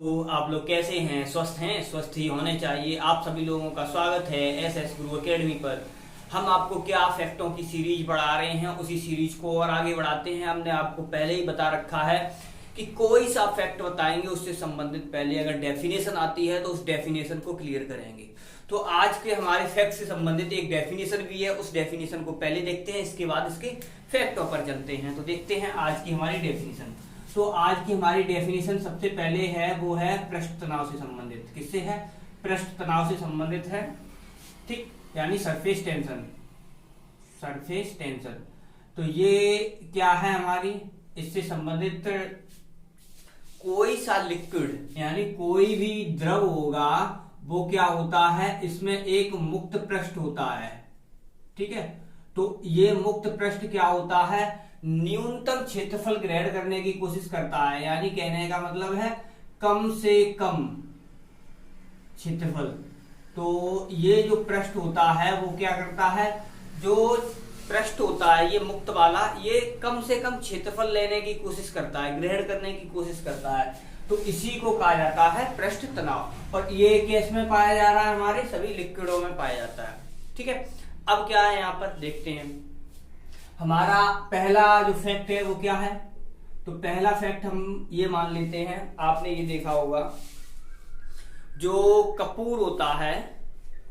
तो आप लोग कैसे हैं? स्वस्थ हैं? स्वस्थ ही होने चाहिए। आप सभी लोगों का स्वागत है एसएस गुरु एकेडमी पर। हम आपको क्या फैक्टों की सीरीज पढ़ा रहे हैं, उसी सीरीज को और आगे बढ़ाते हैं। हमने आपको पहले ही बता रखा है कि कोई सा फैक्ट बताएंगे उससे संबंधित पहले अगर डेफिनेशन आती है तो उस डेफिनेशन को क्लियर करेंगे। तो आज के हमारे फैक्ट से संबंधित एक डेफिनेशन भी है, उस डेफिनेशन को पहले देखते हैं, इसके बाद इसके फैक्टों पर चलते हैं। तो देखते हैं आज की हमारी डेफिनेशन। तो आज की हमारी डेफिनेशन सबसे पहले है वो है पृष्ठ तनाव से संबंधित। किससे है? पृष्ठ तनाव से संबंधित है, ठीक, यानी सरफेस टेंशन। सरफेस टेंशन तो ये क्या है हमारी, इससे संबंधित कोई सा लिक्विड यानी कोई भी द्रव होगा वो क्या होता है, इसमें एक मुक्त पृष्ठ होता है, ठीक है। तो ये मुक्त पृष्ठ क्या होता है, न्यूनतम क्षेत्रफल ग्रहण करने की कोशिश करता है, यानी कहने का मतलब है कम से कम क्षेत्रफल। तो ये जो पृष्ठ होता है वो क्या करता है, जो पृष्ठ होता है ये मुक्त वाला, ये कम से कम क्षेत्रफल लेने की कोशिश करता है, ग्रहण करने की कोशिश करता है। तो इसी को कहा जाता है पृष्ठ तनाव। और ये केस में पाया जा रहा है, हमारे सभी लिक्विडों में पाया जाता है, ठीक है। अब क्या है यहाँ पर देखते हैं। हमारा पहला जो फैक्ट है वो क्या है, तो पहला फैक्ट हम ये मान लेते हैं, आपने ये देखा होगा जो कपूर होता है,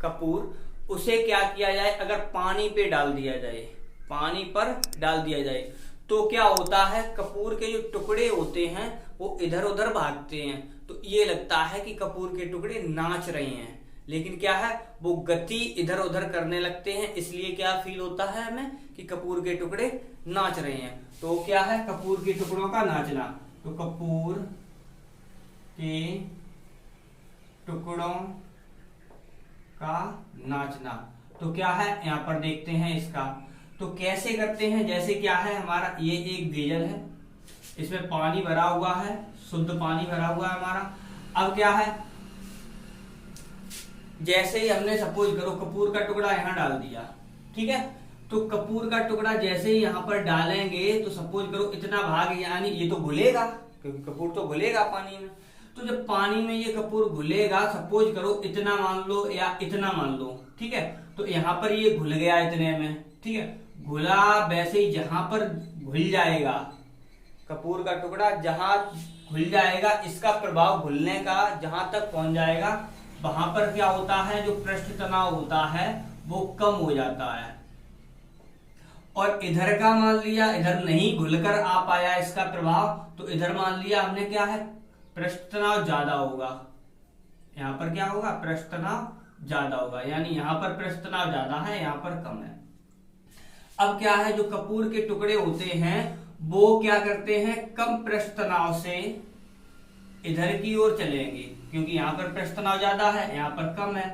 कपूर, उसे क्या किया जाए, अगर पानी पे डाल दिया जाए, पानी पर डाल दिया जाए तो क्या होता है, कपूर के जो टुकड़े होते हैं वो इधर उधर भागते हैं। तो ये लगता है कि कपूर के टुकड़े नाच रहे हैं, लेकिन क्या है वो गति इधर उधर करने लगते हैं, इसलिए क्या फील होता है हमें कि कपूर के टुकड़े नाच रहे हैं। तो क्या है, कपूर के टुकड़ों का नाचना। तो कपूर के टुकड़ों का नाचना तो क्या है, यहां पर देखते हैं इसका। तो कैसे करते हैं, जैसे क्या है हमारा ये एक बेजल है, इसमें पानी भरा हुआ है, शुद्ध पानी भरा हुआ है हमारा। अब क्या है, जैसे ही हमने सपोज करो कपूर का टुकड़ा यहां डाल दिया, ठीक है। तो कपूर का टुकड़ा जैसे ही यहां पर डालेंगे तो सपोज करो इतना भाग, यानी ये तो घुलेगा, क्योंकि कपूर तो घुलेगा पानी में। तो जब पानी में ये कपूर घुलेगा, सपोज करो इतना मान लो या इतना मान लो, ठीक है। तो यहाँ पर ये घुल गया इतने में, ठीक है, घुला। वैसे ही जहां पर घुल जाएगा कपूर का टुकड़ा, जहां घुल जाएगा, इसका प्रभाव घुलने का जहां तक पहुंच जाएगा, वहां पर क्या होता है, जो पृष्ठ तनाव होता है वो कम हो जाता है। और इधर का मान लिया, इधर नहीं घुलकर आ पाया इसका प्रभाव, तो इधर मान लिया हमने क्या है, पृष्ठ तनाव ज्यादा होगा। यहां पर क्या होगा, पृष्ठ तनाव ज्यादा होगा, यानी यहां पर पृष्ठ तनाव ज्यादा है, यहां पर कम है। अब क्या है, जो कपूर के टुकड़े होते हैं वो क्या करते हैं, कम पृष्ठ तनाव से इधर की ओर चलेंगे, क्योंकि यहाँ पर पृष्ठ तनाव ज्यादा है, यहाँ पर कम है।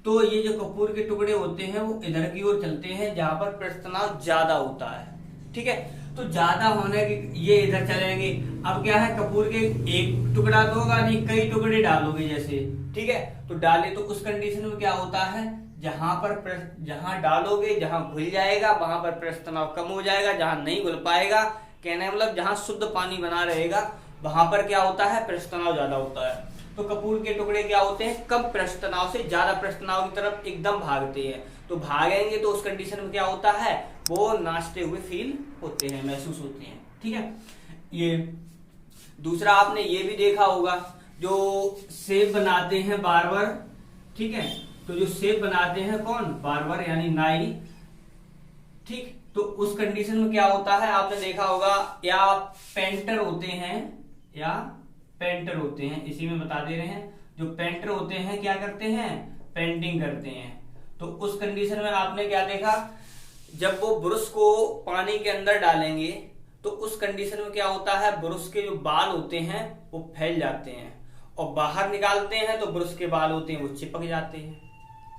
तो ये जो कपूर के टुकड़े होते हैं वो इधर की ओर चलते हैं जहां पर पृष्ठ तनाव ज्यादा होता है, ठीक है। तो ज्यादा होने की ये इधर चलेंगे। अब क्या है, कपूर के एक टुकड़ा तो होगा नहीं, कई टुकड़े डालोगे जैसे, ठीक है। तो डाले तो उस कंडीशन में क्या होता है, जहां डालोगे, जहां घुल जाएगा वहां पर पृष्ठ तनाव कम हो जाएगा, जहां नहीं घुल पाएगा, कहने मतलब जहां शुद्ध पानी बना रहेगा वहां पर क्या होता है, पृष्ठ तनाव ज्यादा होता है। तो कपूर के टुकड़े क्या होते हैं, कम पृष्ठ तनाव से ज्यादा पृष्ठ तनाव की तरफ एकदम भागते हैं। तो भागेंगे तो उस कंडीशन में क्या होता है, वो नाचते हुए फील होते हैं, महसूस होते हैं, ठीक है। ये दूसरा आपने ये भी देखा होगा, जो सेब बनाते हैं बार्बर, ठीक है। तो जो सेब बनाते हैं कौन, बार्बर यानी नाई, ठीक। तो उस कंडीशन में क्या होता है, आपने देखा होगा, या पेंटर होते हैं, या पेंटर होते हैं, इसी में बता दे रहे हैं, जो पेंटर होते हैं क्या करते हैं, पेंटिंग करते हैं। तो उस कंडीशन में आपने क्या देखा, जब वो ब्रश को पानी के अंदर डालेंगे तो उस कंडीशन में क्या होता है, ब्रश के जो बाल होते हैं वो फैल जाते हैं, और बाहर निकालते हैं तो ब्रश के बाल होते हैं वो चिपक जाते हैं,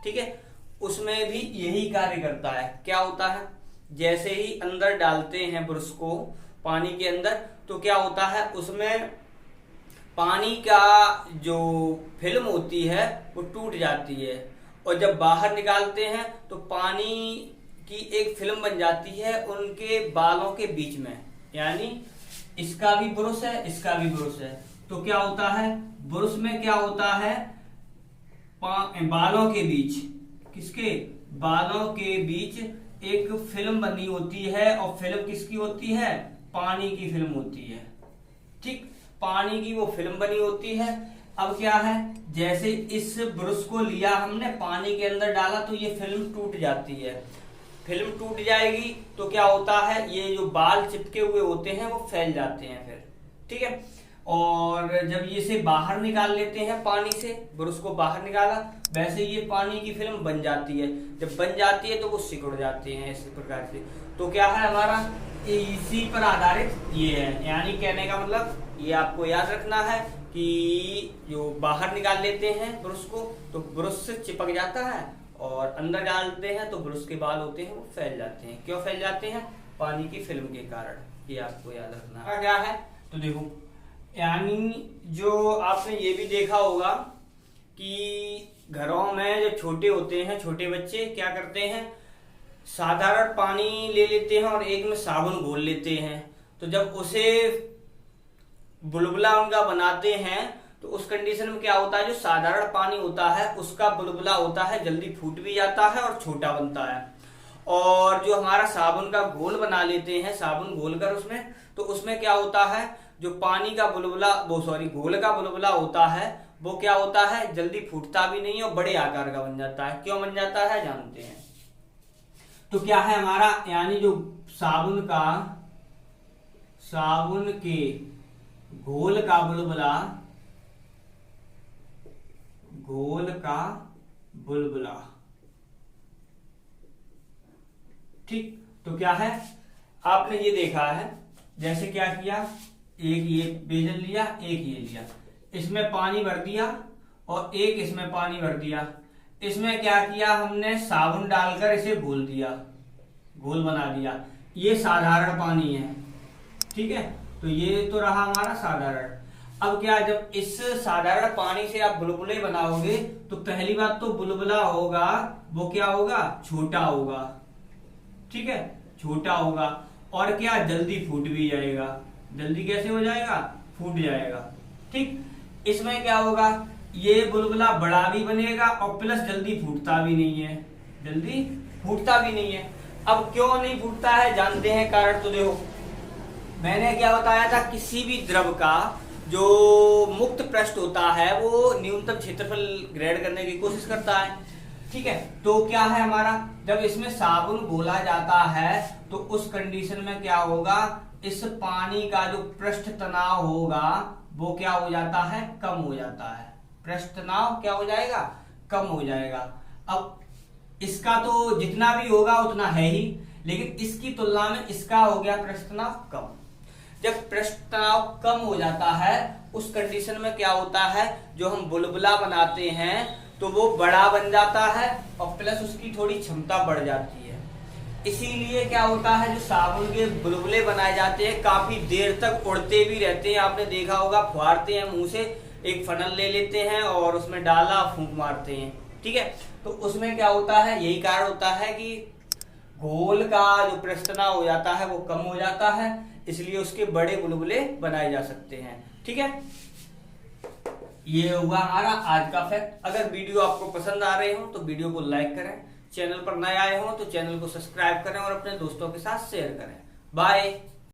ठीक है। उसमें भी यही कार्य करता है। क्या होता है, जैसे ही अंदर डालते हैं ब्रश को पानी के अंदर, तो क्या होता है, उसमें पानी का जो फिल्म होती है वो टूट जाती है, और जब बाहर निकालते हैं तो पानी की एक फिल्म बन जाती है उनके बालों के बीच में, यानी इसका भी ब्रश है, इसका भी ब्रश है, तो क्या होता है, ब्रश में क्या होता है, बालों के बीच, किसके, बालों के बीच एक फिल्म बनी होती है, और फिल्म किसकी होती है, पानी की फिल्म होती है। ठीक, पानी की वो फिल्म बनी होती है। अब क्या है, जैसे इस ब्रश को लिया हमने, पानी के अंदर डाला, तो ये फिल्म टूट जाती है। फिल्म टूट जाएगी तो क्या होता है, ये जो बाल चिपके हुए होते हैं वो फैल जाते हैं फिर। ठीक है, और जब ये से बाहर निकाल लेते हैं पानी से, ब्रश को बाहर निकाला, वैसे ये पानी की फिल्म बन जाती है। जब बन जाती है तो वो सिकुड़ जाते हैं इस प्रकार से। तो क्या है हमारा, इसी पर आधारित ये है। यानी कहने का मतलब ये आपको याद रखना है कि जो बाहर निकाल लेते हैं ब्रश को, तो ब्रश से चिपक जाता है, और अंदर डालते हैं तो ब्रश के बाल होते हैं वो फैल जाते हैं। क्यों फैल जाते हैं, पानी की फिल्म के कारण। ये आपको याद रखना है। क्या है, तो देखो, यानी जो आपने ये भी देखा होगा कि घरों में जो छोटे होते हैं, छोटे बच्चे क्या करते हैं, साधारण पानी ले लेते हैं और एक में साबुन घोल लेते हैं। तो जब उसे बुलबुला उनका बनाते हैं, तो उस कंडीशन में क्या होता है, जो साधारण पानी होता है उसका बुलबुला होता है, जल्दी फूट भी जाता है और छोटा बनता है। और जो हमारा साबुन का घोल बना लेते हैं, साबुन घोलकर उसमें, तो उसमें क्या होता है, जो पानी का बुलबुला, घोल का बुलबुला होता है, वो क्या होता है, जल्दी फूटता भी नहीं और बड़े आकार का बन जाता है। क्यों बन जाता है, जानते हैं। तो क्या है हमारा, यानी जो साबुन के घोल का बुलबुला, ठीक। तो क्या है, आपने ये देखा है, जैसे क्या किया, एक ये बेलन लिया, एक ये लिया, इसमें पानी भर दिया और एक इसमें पानी भर दिया। इसमें क्या किया हमने, साबुन डालकर इसे घोल दिया, घोल बना दिया। ये साधारण पानी है, ठीक है। तो ये तो रहा हमारा साधारण। अब क्या, जब इस साधारण पानी से आप बुलबुले बनाओगे, तो पहली बात तो बुलबुला होगा वो क्या होगा, छोटा होगा, ठीक है, छोटा होगा। और क्या, जल्दी फूट भी जाएगा। जल्दी कैसे हो जाएगा, फूट जाएगा, ठीक। इसमें क्या होगा, ये बुलबुला बड़ा भी बनेगा और प्लस जल्दी फूटता भी नहीं है, जल्दी फूटता भी नहीं है। अब क्यों नहीं फूटता है, जानते हैं कारण। तो देखो, मैंने क्या बताया था, किसी भी द्रव का जो मुक्त पृष्ठ होता है वो न्यूनतम क्षेत्रफल ग्रहण करने की कोशिश करता है, ठीक है। तो क्या है हमारा, जब इसमें साबुन घोला जाता है, तो उस कंडीशन में क्या होगा, इस पानी का जो पृष्ठ तनाव होगा वो क्या हो जाता है, कम हो जाता है। पृष्ठ तनाव क्या हो जाएगा, कम हो जाएगा। अब इसका तो जितना भी होगा उतना है ही, लेकिन इसकी तुलना में इसका हो गया पृष्ठ तनाव कम। जब पृष्ठ तनाव कम हो जाता है, उस कंडीशन में क्या होता है, जो हम बुलबुला बनाते हैं तो वो बड़ा बन जाता है और प्लस उसकी थोड़ी क्षमता बढ़ जाती है। इसीलिए क्या होता है, जो साबुन के बुलबुले बनाए जाते हैं काफी देर तक उड़ते भी रहते हैं। आपने देखा होगा, फुहारते हैं मुंह से, एक फनल ले लेते हैं और उसमें डाला, फूंक मारते हैं, ठीक है। तो उसमें क्या होता है, यही कारण होता है कि घोल का जो पृष्ठ तनाव हो जाता है वो कम हो जाता है, इसलिए उसके बड़े बुलबुले बनाए जा सकते हैं, ठीक है। ये होगा हमारा आज का फैक्ट। अगर वीडियो आपको पसंद आ रहे हो तो वीडियो को लाइक करें, चैनल पर नए आए हो तो चैनल को सब्सक्राइब करें और अपने दोस्तों के साथ शेयर करें। बाय।